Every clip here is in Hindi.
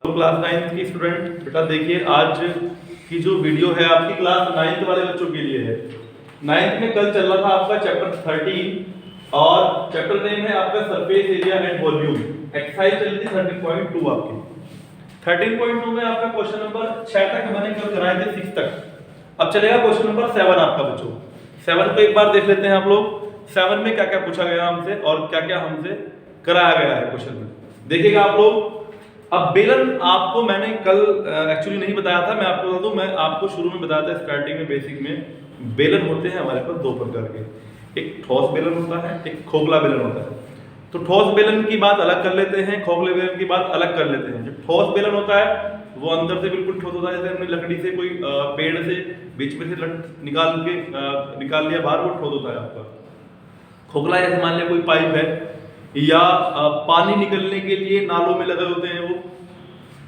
तो क्लास 9th की स्टूडेंट बेटा देखिए, आज की जो वीडियो है आपकी क्लास 9th वाले बच्चों के लिए है। 9th में कल चल रहा था आपका चैप्टर 13 और चैप्टर नेम है आपका surface area and volume. Exercise चल रही थी 13.2 आपकी। 13.2 में आपका क्वेश्चन नंबर 6 तक मैंने कल कराए थे 6 तक। अब चलेगा क्वेश्चन नंबर 7 आपका बच्चों। 7 को एक बार देख लेते हैं आप लोग। 7 में क्या क्या पूछा गया हमसे और क्या क्या हमसे कराया गया है क्वेश्चन में, देखिएगा आप लोग। अब बेलन आपको मैंने कल एक्चुअली नहीं बताया था, मैं आपको बता दूं, मैं आपको शुरू में बताया था स्टार्टिंग में बेसिक में। बेलन होते हैं हमारे पास दो प्रकार के, एक ठोस बेलन होता है, एक खोखला बेलन होता है। तो ठोस बेलन की बात अलग कर लेते हैं, खोखले बेलन की बात अलग कर लेते हैं। जो ठोस बेलन होता है वो अंदर से बिल्कुल ठोस होता है, जैसे हमने लकड़ी से कोई पेड़ से बीच में से निकाल लिया बाहर, वो ठोस होता है आपका। खोखला जैसे मान लिया कोई पाइप है या पानी निकलने के लिए नालों में लगे होते हैं, वो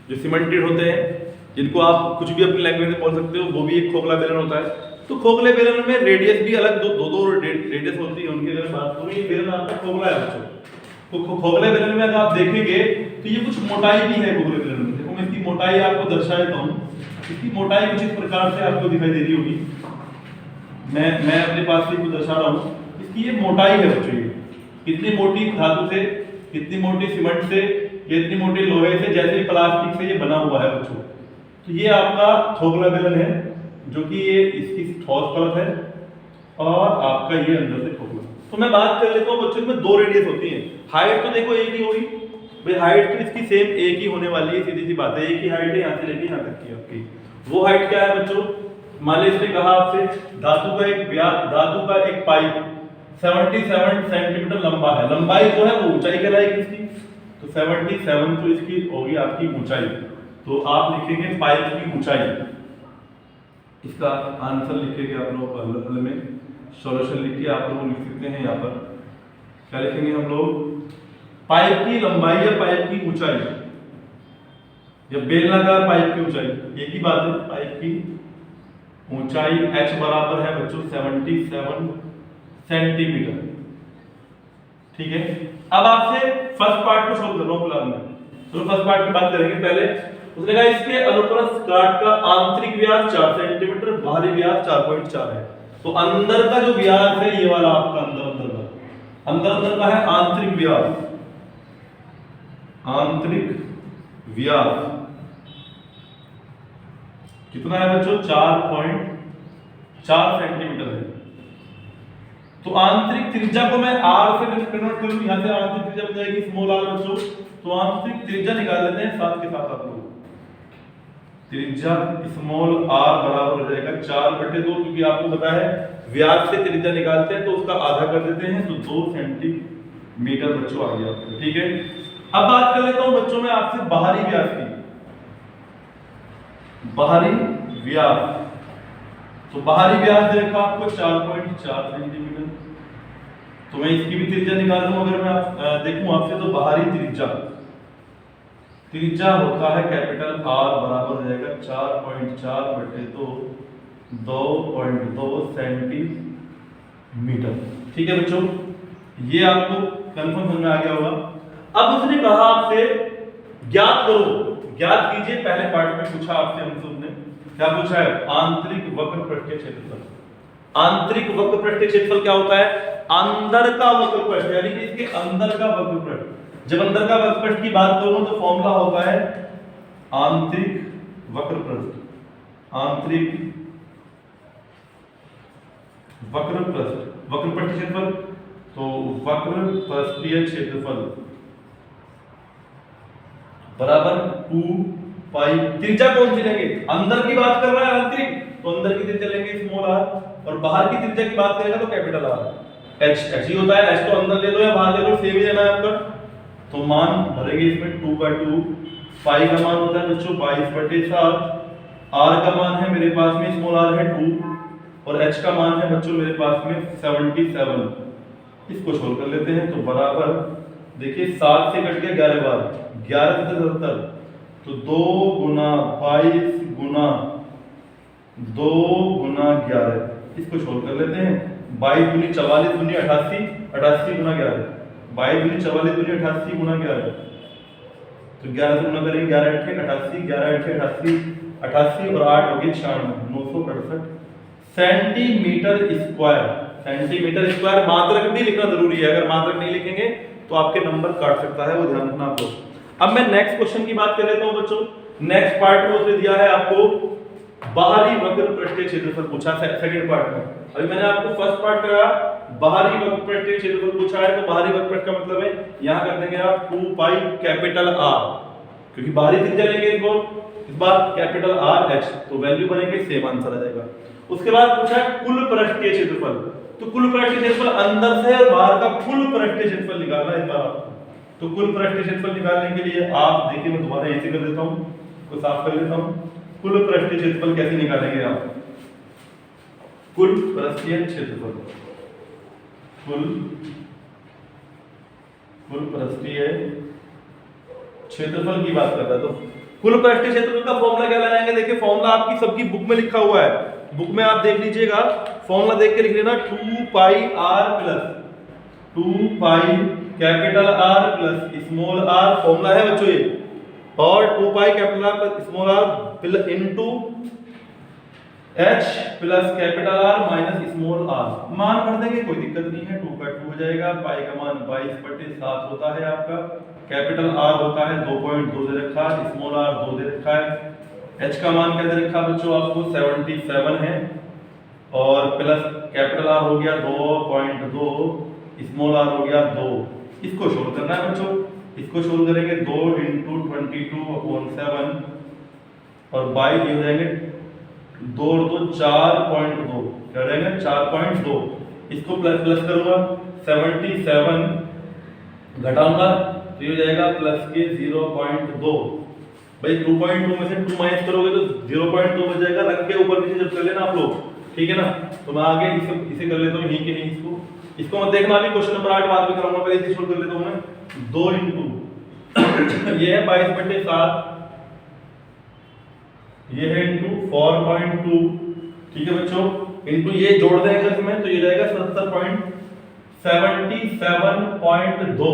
जो सीमेंटेड होते हैं, जिनको आप कुछ भी अपनी लैंग्वेज में बोल सकते हो, वो भी एक खोखला बेलन होता है। तो खोखले बेलन में रेडियस भी अलग दो रेडियस होती है उनकी। अगर बात करूं, ये बेलन आपका खोखला है बच्चों। तो खोखले बेलन में अगर आप देखेंगे तो ये कुछ मोटाई भी है खोखले बेलन में। देखो मैं इसकी मोटाई आपको दर्शा देता हूँ। इसकी मोटाई कुछ इस प्रकार से आपको दिखाई दे रही होगी। मैं अपने पास से कुछ दर्शा रहा हूँ। इसकी ये मोटाई है बच्चों, ये कितनी मोटी धातु से, कितनी मोटी सीमेंट से, कितनी मोटी लोहे से, जैसे प्लास्टिक से ये बना हुआ है बच्चों। तो ये आपका खोखला बेलन है, जो कि ये इसकी ठोस परत है और आपका ये अंदर से खोखला। तो मैं बात कर लेता हूँ बच्चों में दो रेडियस होती है। हाइट तो देखो एक ही होगी भाई, हाइट तो इसकी सेम एक ही होने वाली है, सीधी सी बात है। एक ही हाइट है यहाँ से लेके यहाँ तक की आपकी। वो हाइट क्या है बच्चों? मान लीजिए इसने कहा आपसे धातु का एक पाइप 77 सेंटीमीटर लंबा है। लंबाई जो है वो ऊंचाई कहलाएगी इसकी। तो 77 तो इसकी होगी आपकी ऊंचाई। तो आप लिखेंगे पाइप की ऊंचाई। इसका आंसर लिखेंगे आप लोग हल में, सॉल्यूशन लिख के आप लोग लिख सकते हैं। यहाँ पर क्या लिखेंगे हम लोग? पाइप की लंबाई या पाइप की ऊंचाई या बेलनाकार पाइप की ऊंचाई, एक ही बात है। पाइप की ऊंचाई h बराबर है बच्चों 77 सेंटीमीटर। ठीक है। अब आपसे फर्स्ट पार्ट को सोल्व कर रहा हूं फिलहाल में। तो फर्स्ट पार्ट की बात करेंगे पहले। उसने कहा इसके अनुप्रस्थ काट का आंतरिक व्यास 4 सेंटीमीटर, बाहरी व्यास 4.4 है। तो अंदर का जो व्यास है ये वाला आपका अंदर का है आंतरिक व्यास। आंतरिक व्यास कितना है बच्चों? 4.4 सेंटीमीटर है। तो आंतरिक त्रिज्या को मैं r से कन्वर्ट करूं, यहां से आंतरिक त्रिज्या बन जाएगी स्मॉल r बच्चों। तो आंतरिक त्रिज्या निकाल लेते हैं साथ के साथ आप लोग। त्रिज्या स्मॉल r बराबर हो जाएगा 4/2, क्योंकि आपको पता है व्यास से त्रिज्या निकालते हैं तो उसका आधा कर देते हैं, तो 2 सेंटीमीटर बच्चों आ गया आपको। ठीक है। अब बात कर लेता हूं बच्चों में आपसे बाहरी व्यास की। बाहरी व्यास, तो बाहरी व्यास देखा आपको 4.4 सेंटीमीटर। तो मैं इसकी भी त्रिज्या निकाल लूं अगर मैं देखूं आपसे, तो बाहरी त्रिज्या होता है कैपिटल R, बराबर हो जाएगा 4.4/2, 2.2 सेंटीमीटर। ठीक है बच्चों, ये आपको कंफर्म समझ में आ गया होगा। अब उसने कहा आपसे ज्ञात करो, ज्ञात कीजिए। पहले पार्ट में पूछा आपसे हमसे, उसने क्या पूछा है? आंतरिक वक्र पृष्ठीय क्षेत्रफल। आंतरिक वक्र पृष्ठीय क्षेत्रफल क्या होता है? अंदर का वक्र पृष्ठ, यानी कि इसके अंदर का वक्र पृष्ठ। जब अंदर का वक्र पृष्ठ की बात करूं तो फॉर्मूला होता है आंतरिक वक्र पृष्ठ। आंतरिक वक्र पृष्ठ, वक्र पृष्ठीय क्षेत्रफल, तो वक्र पृष्ठीय क्षेत्रफल बराबर 2 पाई। त्रिज्या कौन सी लेंगे? अंदर की बात कर रहा है आंतरिक, तो अंदर की त्रिज्या लेंगे स्मॉल r, और बाहर की त्रिज्या की बात करेगा तो कैपिटल R। h ही होता है, h तो अंदर ले लो या बाहर ले लो, सेम ही लेना है आपका। तो मान भरेंगे इसमें 2/2। पाई का मान होता है बच्चों 22/7। r का मान है मेरे पास में स्मॉल r है 2, और h का मान है बच्चों मेरे पास में 77। इसको सोल्व कर लेते हैं। तो बराबर देखिए 7 से कट गया 11 बार, 11 से 77, तो 2 गुना 22 गुना 2 गुना 11। इसको सोल्व कर लेते हैं। 22 दूनी 44 दूनी 88, 88 गुना 11, 22 दूनी 44 दूनी 88 गुना 11, तो 11 से गुना करेंगे, 11 अट्ठे 88, 11 अट्ठे 88, 88 और 8 हो गए 96, 968 सेंटीमीटर स्क्वायर। सेंटीमीटर स्क्वायर मात्रक भी लिखना जरूरी है, अगर मात्रक नहीं लिखेंगे तो आपके नंबर काट सकता है, वो ध्यान रखना आप लोग। अब मैं नेक्स्ट क्वेश्चन की बात कर लेता हूं बच्चों। नेक्स्ट पार्ट में उसने दिया है आपको बाहरी वक्र पृष्ठीय क्षेत्रफल पूछा सेकंड पार्ट में। अभी मैंने आपको फर्स्ट पार्ट कराया, बाहरी वक्र पृष्ठीय क्षेत्रफल पूछा है, तो बाहरी वक्र पृष्ठ का मतलब है यहां कर देंगे आप 2 पाई कैपिटल R, क्योंकि बाहरी त्रिज्या लेंगे इसको, इस बार कैपिटल R h, तो वैल्यू बनेगी सेम, आंसर आ जाएगा। उसके बाद पूछा है कुल पृष्ठीय क्षेत्रफल, तो कुल पृष्ठीय क्षेत्रफल अंदर से और बाहर का कुल पृष्ठीय क्षेत्रफल निकालना है इस बार आपको। तो कुल पृष्ठीय क्षेत्रफल निकालने के लिए आप देखिए, मैं दोबारा ऐसे कर देता हूं, इसको साफ कर लेता हूं। कुल पृष्ठीय क्षेत्रफल कैसे निकालेंगे आप? कुल पृष्ठीय क्षेत्रफल, कुल पृष्ठीय क्षेत्रफल की बात कर रहा है, तो कुल पृष्ठीय क्षेत्रफल का फॉर्मूला क्या लगाएंगे? देखिए फॉर्मूला आपकी सबकी बुक में लिखा हुआ है, बुक में आप देख लीजिएगा, फॉर्मूला देख के लिख लेना 2 पाई r plus 2 pi capital R plus small r, formula है बच्चों ये, और 2 pi capital R plus small r into h plus capital R minus small r। मान भर देंगे, कोई दिक्कत नहीं है, 2 का 2 हो जाएगा, पाई का मान 22/7 होता है आपका, कैपिटल R होता है 2.2 दे रखा है, स्मॉल r 2 दे रखा है, h का मान क्या दे रखा बच्चों आपको 77 है, और प्लस कैपिटल R हो गया 2.2, स्मॉल r हो गया 2। इसको सोल्व करना है बच्चों, इसको सोल्व करेंगे 2 × 22/7 और 22 ये हो जाएंगे 2 और 2 4.2, क्या हो जाएगा 4.2। इसको प्लस प्लस करूंगा, 77 घटाऊंगा तो ये हो जाएगा प्लस के 0.2। भाई 2.2 में से 2 माइनस करोगे तो 0.2 बच जाएगा, रख के ऊपर नीचे जब कर लेना आप लोग, ठीक है ना। तो मैं आगे इसे कर लेता हूँ यहीं के यहीं, इसको मत देखना, अभी क्वेश्चन नंबर 8 बाद में कराऊंगा, पहले इसे सोल्व कर लेता हूं मैं। 2 × ये है 22/7, ये है इनटू 4.2, ठीक है बच्चों, इनटू ये जोड़ देंगे इसमें तो ये जाएगा 77.2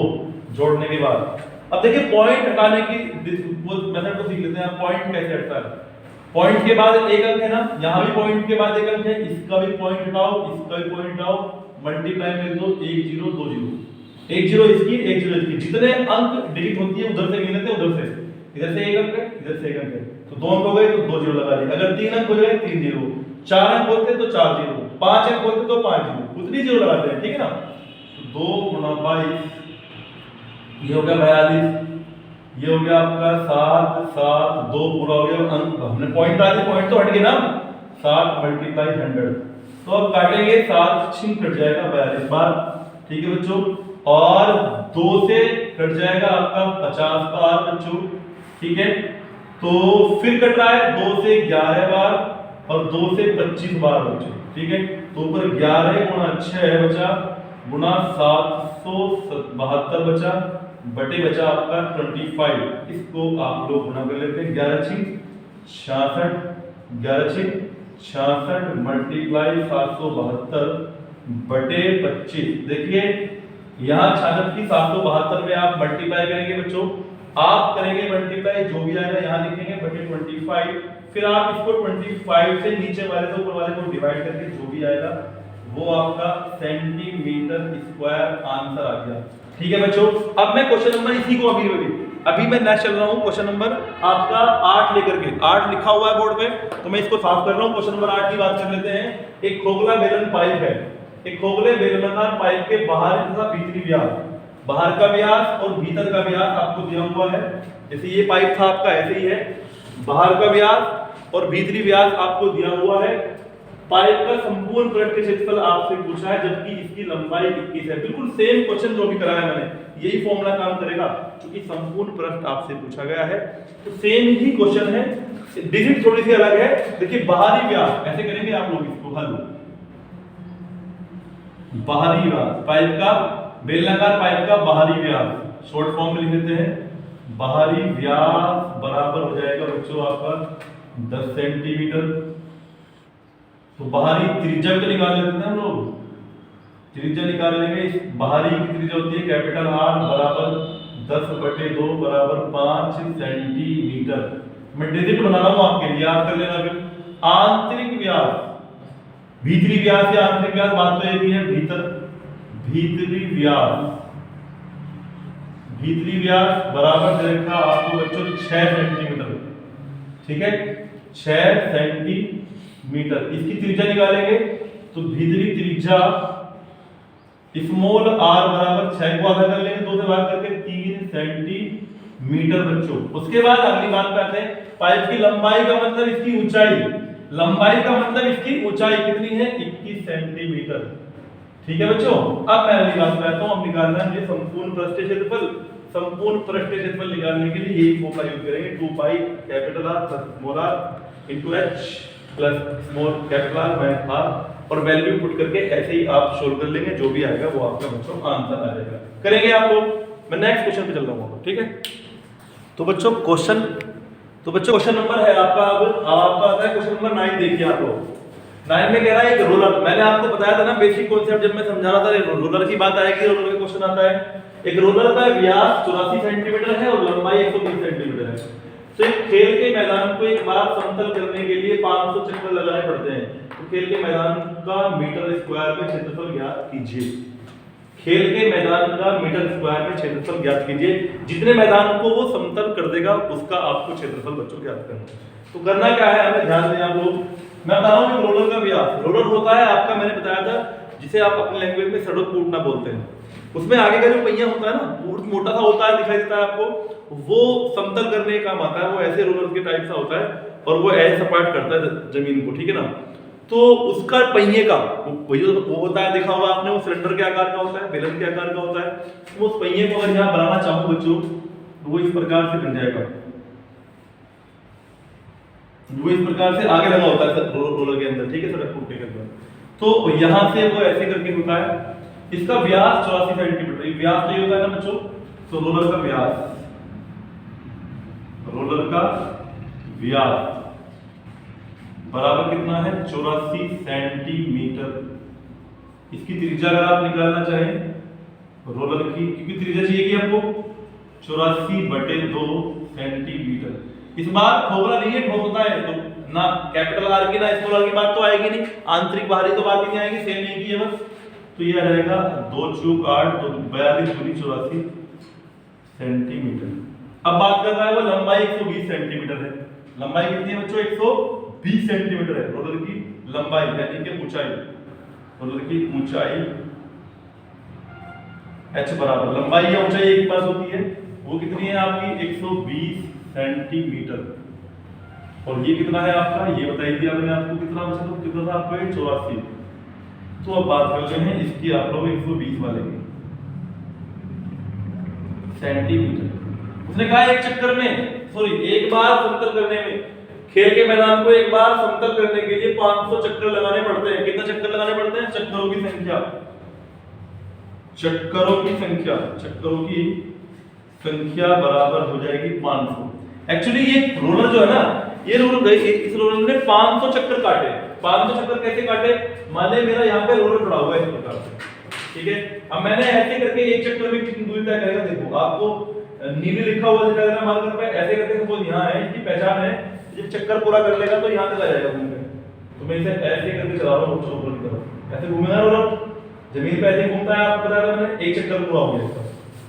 जोड़ने के बाद। अब देखिए पॉइंट हटाने की वो मेथड को सीख लेते हैं, पॉइंट कैसे हटता है। पॉइंट के बाद एक अंक है ना, यहां भी पॉइंट के बाद एक अंक है, इसका भी पॉइंट हटाओ, इसका भी पॉइंट हटाओ, मल्टीप्लाई में दो, 1 0 2 0, 1 0 इसकी 1 0 इसकी, जितने अंक डिलीट होती है उधर से गिन लेते हैं, उधर से, इधर से एक अंक है, इधर से एक अंक है, तो 2 अंक हो गए तो 2 0 लगा दिए। अगर 3 अंक हो जाए 3 0, 4 अंक होते तो 4 0, 5 अंक होते तो 5 0, उतनी 0 लगाते हैं, ठीक है ना। तो 2 × 22 ये हो गया 42, ये हो गया आपका 7 7 2 पूरा हो गया, अंक हमने पॉइंट आ दिए, पॉइंट तो हट गए ना, 7 × 100, तो अब काटेंगे 7 छिन कट जाएगा 42 बार, ठीक है बच्चों, और 2 से कट जाएगा आपका 50 बार बच्चों, ठीक है। तो फिर कट रहा है 2 से 11 बार और 2 से 25 बार बच्चों, ठीक है। तो ऊपर 11 × 6 बचा गुना 772 बचा, बटे बचा आपका 25, इसको आप लोग गुना कर लेते हैं, 11 × 66, 11 × 66 मल्टीप्लाई 772 बटे 25। देखिए यहाँ 66 की 772 में आप मल्टीप्लाई करेंगे बच्चों, आप करेंगे मल्टीप्लाई, जो भी आएगा यहाँ लिखेंगे बटे 25, फिर आप इसको 25 से नीचे वाले से ऊपर वाले को डिवाइड करके जो भी आएगा वो आपका सेंटीमीटर स्क्वायर आंसर आ गया, ठीक है बच्चों। अब मैं क्वेश्चन नंबर इसी को अभी मैं नेक्स्ट चल रहा हूँ, क्वेश्चन नंबर आपका 8 लेकर के, 8 लिखा हुआ है बोर्ड पे, तो मैं इसको साफ कर रहा हूँ। क्वेश्चन नंबर 8 की बात कर लेते हैं। एक खोखला बेलन पाइप है, एक खोखले बेलनाकार पाइप के बाहरी तथा भीतरी व्यास, बाहर का व्यास और भीतर का व्यास आपको दिया हुआ है। जैसे ये पाइप था आपका, ऐसे ही है, बाहर का व्यास और भीतरी व्यास आपको दिया हुआ है। पाइप का संपूर्ण पृष्ठीय क्षेत्रफल आपसे पूछा है, जबकि इसकी लंबाई 21 है। बिल्कुल सेम क्वेश्चन जो भी कराया मैंने, यही फॉर्मूला काम करेगा, क्योंकि संपूर्ण पृष्ठ आपसे पूछा गया है, तो सेम ही क्वेश्चन है, डिजिट थोड़ी सी अलग है। देखिए बाहरी व्यास ऐसे करेंगे आप लोग इसको हल, बाहरी व्यास पाइप का, बेलनाकार पाइप का बाहरी व्यास शॉर्ट फॉर्म में लिख देते हैं, बाहरी व्यास बराबर हो जाएगा बच्चों आपका 10 सेंटीमीटर। तो बाहरी त्रिज्या को निकाल लेते हैं हम लोग, त्रिज्या निकाल लेंगे। इस बाहरी की त्रिज्या होती है कैपिटल R बराबर 10/2 बराबर 5 सेंटीमीटर। मैं डिजिट बना रहा हूं आपके लिए, याद कर लेना। फिर आंतरिक व्यास, भीतरी व्यास या आंतरिक व्यास बात तो एक ही है। भीतरी व्यास, भीतरी व्यास बराबर दे रखा आपको बच्चों 6 सेंटीमीटर। ठीक है, 6 सेंटीमीटर। इसकी त्रिज्या निकालेंगे तो भीतरी त्रिज्या स्मॉल r बराबर 6 को आधा कर लेंगे, 2 से भाग करके 3 सेंटीमीटर बच्चों। उसके बाद अगली बात पे आते हैं, पाइप की लंबाई का मतलब इसकी ऊंचाई। लंबाई का मतलब इसकी ऊंचाई कितनी है? 21 सेंटीमीटर। ठीक है बच्चों, अब मैं अगली बात पे आता हूं। हम निकालना है संपूर्ण पृष्ठीय क्षेत्रफल। संपूर्ण पृष्ठीय क्षेत्रफल निकालने के लिए यही फॉर्मूला यूज करेंगे, 2 pi capital R plus small r into h plus small capital R minus r, और वैल्यू पुट करके ऐसे ही आप सोल्व कर लेंगे। जो भी आएगा वो आपका बच्चों आंसर आ जाएगा। करेंगे आप लोग। मैं नेक्स्ट क्वेश्चन पे चल रहा हूँ। ठीक है, तो बच्चों क्वेश्चन नंबर है आपका, अब आपका आता है क्वेश्चन नंबर 9। देखिए आप लोग, 9 में कह रहा है एक रोलर। मैंने आपको बताया था ना बेसिक कॉन्सेप्ट जब मैं समझा रहा था, रोलर की बात आएगी, रोलर का क्वेश्चन आता है। एक रोलर का व्यास 84 सेंटीमीटर है और लंबाई 130 सेंटीमीटर है। तो एक खेल के मैदान को एक बार समतल करने के लिए 500 चक्कर लगाने पड़ते हैं। तो खेल के मैदान का मीटर स्क्वायर में क्षेत्रफल ज्ञात कीजिए। खेल के मैदान का मीटर स्क्वायर में क्षेत्रफल ज्ञात कीजिए। जितने मैदान को वो समतल कर देगा उसका आपको क्षेत्रफल बच्चों ज्ञात करना है। तो करना क्या है, हमें ध्यान दें आप लोग। मैं बता रहा हूं रोलर का व्यास। रोलर होता है आपका, मैंने बताया था, जिसे आप अपनी लैंग्वेज में सड़क कूटना बोलते हैं। उसमें आगे का जो पहिया होता है ना, बहुत मोटा सा होता है, दिखाई देता है आपको, वो समतल करने का काम आता है। वो ऐसे रोलर के टाइप सा होता है और वो ऐसे सपाट करता है जमीन को। ठीक है ना, तो उसका पहिए का वो होता है, देखा होगा आपने, वो सिलेंडर के आकार का होता है, बेलन के आकार का होता है। वो उस पहिए को अगर यहाँ बनाना चाहूँ बच्चों तो वो इस प्रकार से बन जाएगा। वो इस प्रकार से आगे लगा होता है रोलर के अंदर। ठीक है, सड़क कूटने के अंदर। तो यहाँ से वो ऐसे करके होता है। इसका व्यास 84 सेंटीमीटर। व्यास तो ये होता है ना बच्चों, तो रोलर का व्यास बराबर कितना है? 84 सेंटीमीटर। इसकी त्रिज्या अगर आप निकालना चाहें रोलर की, क्योंकि त्रिज्या चाहिए आपको 84/2 सेंटीमीटर। इस बार ठोकरा नहीं है, ठोकता है तो ना कैपिटल आर की ना स्मॉल आर की बात तो आएगी नहीं, आंतरिक बाहरी तो बात ही नहीं आएगी, सेम नहीं की है बस। तो ये आ जाएगा 2 × 8 तो 42 × 84 सेंटीमीटर। अब बात कर रहा है वो लंबाई 120 सेंटीमीटर है। लंबाई कितनी है बच्चों? 120 सेंटीमीटर है रोलर की लंबाई, यानी कि ऊंचाई। रोलर की ऊंचाई h बराबर लंबाई या ऊंचाई एक पास होती है, वो कितनी है आपकी? 120 सेंटीमीटर। और ये कितना है आपका? ये बताई दिया मैंने आपको कितना बचा, तो कितना था आपका? 84। तो अब बात करते हैं इसकी आप लोग 120 वाले की सेंटीमीटर। उसने कहा एक चक्कर में, सॉरी एक बार समतल करने में, खेल के मैदान को एक बार समतल करने के लिए 500 चक्कर लगाने पड़ते हैं। कितना चक्कर लगाने पड़ते हैं? चक्करों की संख्या, चक्करों की संख्या बराबर हो जाएगी 500। एक्चुअली ये रोलर जो है ना, ये रोलर, इस रोलर ने 500 चक्कर काटे। 500 चक्कर कैसे काटे? मान ले मेरा यहाँ पे रोलर खड़ा हुआ है इस प्रकार से, ठीक है। अब मैंने ऐसे करके एक चक्कर में कितनी दूरी तय करेगा, देखो आपको नीले लिखा हुआ दिखाई दे रहा है मार्कर पे। ऐसे करके सपोज यहाँ है, इसकी पहचान है, जब चक्कर पूरा कर लेगा तो यहाँ तक आ जाएगा घूम के। तो मैं इसे ऐसे करके चला रहा हूँ ऊपर की तरफ, ऐसे घूमेगा रोलर, जमीन पे ऐसे घूमता है। आपको बताया था मैंने, एक चक्कर पूरा हो गया इसका।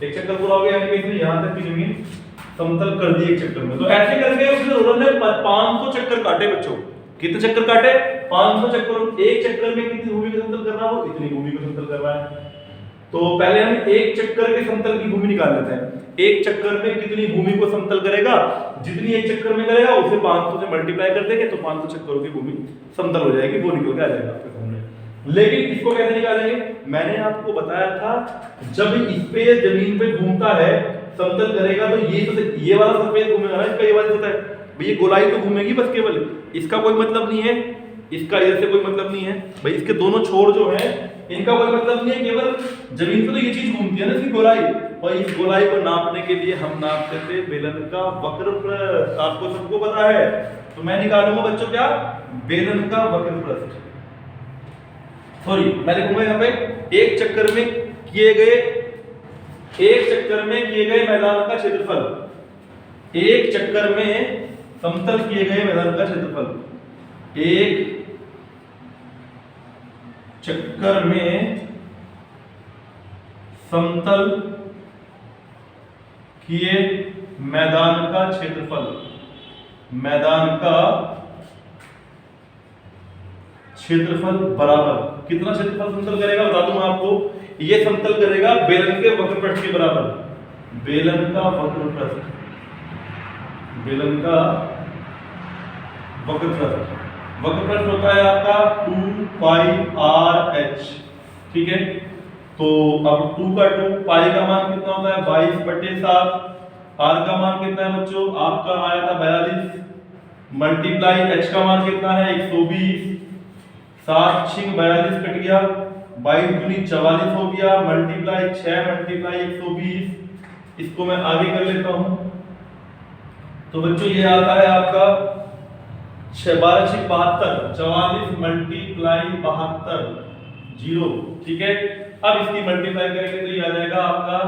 एक चक्कर पूरा हो गया यानी कि इसने यहाँ तक की जमीन समतल कर दी एक चक्कर में। तो ऐसे करके उसने रोलर ने 500 चक्कर काटे बच्चों। कितने चक्कर काटे? 500 चक्कर। एक चक्कर में कितनी भूमि को समतल कर रहा है? वो इतनी भूमि को समतल कर रहा है। तो पहले हम एक चक्कर के समतल की भूमि निकाल लेते हैं। एक चक्कर में कितनी भूमि को समतल करेगा? जितनी एक चक्कर में करेगा उसे 500 से मल्टीप्लाई कर देंगे तो 500 चक्करों की भूमि समतल हो जाएगी, वो निकल के आ जाएगा आपके सामने। लेकिन इसको कैसे निकालेंगे? मैंने आपको बताया था, जब इस पे जमीन पे घूमता है समतल करेगा तो ये वाला सफेद घूमेगा ना, इसका ये वाला होता है भाई, गोलाई तो घूमेगी बस केवल, इसका कोई मतलब नहीं है, इसका इधर से कोई मतलब नहीं है भाई, इसके दोनों छोर जो है इनका कोई मतलब नहीं है, केवल जमीन पे तो ये चीज घूमती है ना, इसकी गोलाई। और इस गोलाई को नापने के लिए हम नापते थे बेलन का वक्रपृष्ठ, आपको सबको पता है। तो मैं निकालूंगा बच्चों क्या? बेलन का वक्रपृष्ठ। सॉरी मैं लिखूंगा यहाँ पे एक चक्कर में किए गए एक चक्कर में किए गए मैदान का क्षेत्रफल, एक चक्कर में समतल किए गए मैदान का क्षेत्रफल, एक चक्कर में समतल किए मैदान का क्षेत्रफल, मैदान का क्षेत्रफल बराबर कितना क्षेत्रफल समतल करेगा बता दूं मैं आपको। ये समतल करेगा बेलन के वक्रपृष्ठ के बराबर, बेलन का वक्रपृष्ठ, बेलन का वक्रपृष्ठ, वक्रपृष्ठ होता है आपका 2 पाई आर एच, ठीक है। तो अब 2 का 2, पाई का मान कितना होता है 22/7, आर का मान कितना है बच्चों आपका आया था 42, मल्टीप्लाई एच का मान कितना है 120, 7 6 42 कट गया, 22 दूनी 44 हो गया, मल्टीप्लाई 6 मल्टीप्लाई 120, इसको मैं आगे कर लेता हूं। तो बच्चों ये आता है आपका 12 6 72, 44 मल्टीप्लाई 72 0, ठीक है। अब इसकी मल्टीप्लाई करेंगे तो ये आ जाएगा आपका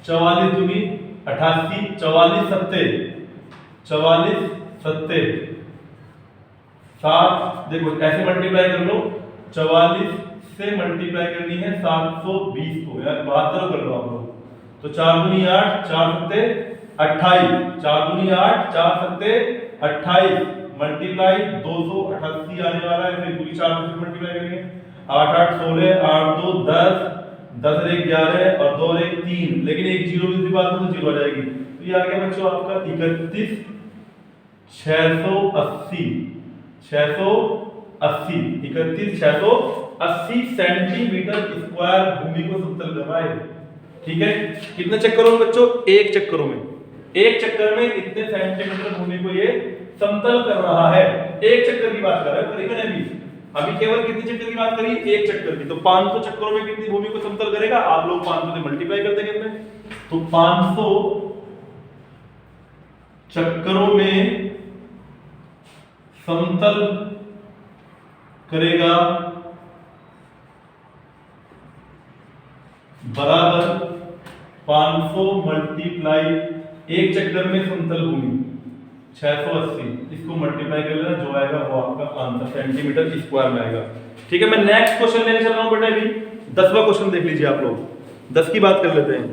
44 दूनी 88, 44 7 44 7 7, देखो ऐसे मल्टीप्लाई कर लो, 44 से मल्टीप्लाई करनी है 720 को, यार 72 कर लो आप लोग। तो 4 दूनी 8, 4 7 28, 4 दूनी 8, 4 7 28, मल्टीप्लाई 288 आने वाला है, फिर पूरी 4 से मल्टीप्लाई करेंगे, 8 8 16, 8 2 10, 10 1 11 और 2 1 3, लेकिन एक जीरो दूसरी बात तो जीरो आ जाएगी। तो ये आ गया बच्चों आपका 31 680 680 31 680 सेंटीमीटर स्क्वायर भूमि को समतल करना है, ठीक है। कितने चक्करों में बच्चों? एक चक्करों में, एक चक्कर में इतने सेंटीमीटर भूमि को ये समतल कर रहा है। एक चक्कर की बात कर रहा है, करेंगे अभी केवल कितने चक्कर की बात करी? एक चक्कर की। तो 500 चक्करों में कितनी भूमि को समतल करेगा? आप लोग 500 से मल्टीप्लाई कर देंगे इसमें, तो 500 चक्करों में समतल करेगा बराबर 500 मल्टीप्लाई एक चक्कर में समतल भूमि 680, इसको मल्टीप्लाई कर लेना, जो आएगा वो आपका आंसर सेंटीमीटर स्क्वायर में आएगा, ठीक है। मैं नेक्स्ट क्वेश्चन लेने चल रहा हूं बेटा, अभी 10वां क्वेश्चन देख लीजिए आप लोग। 10 की बात कर लेते हैं।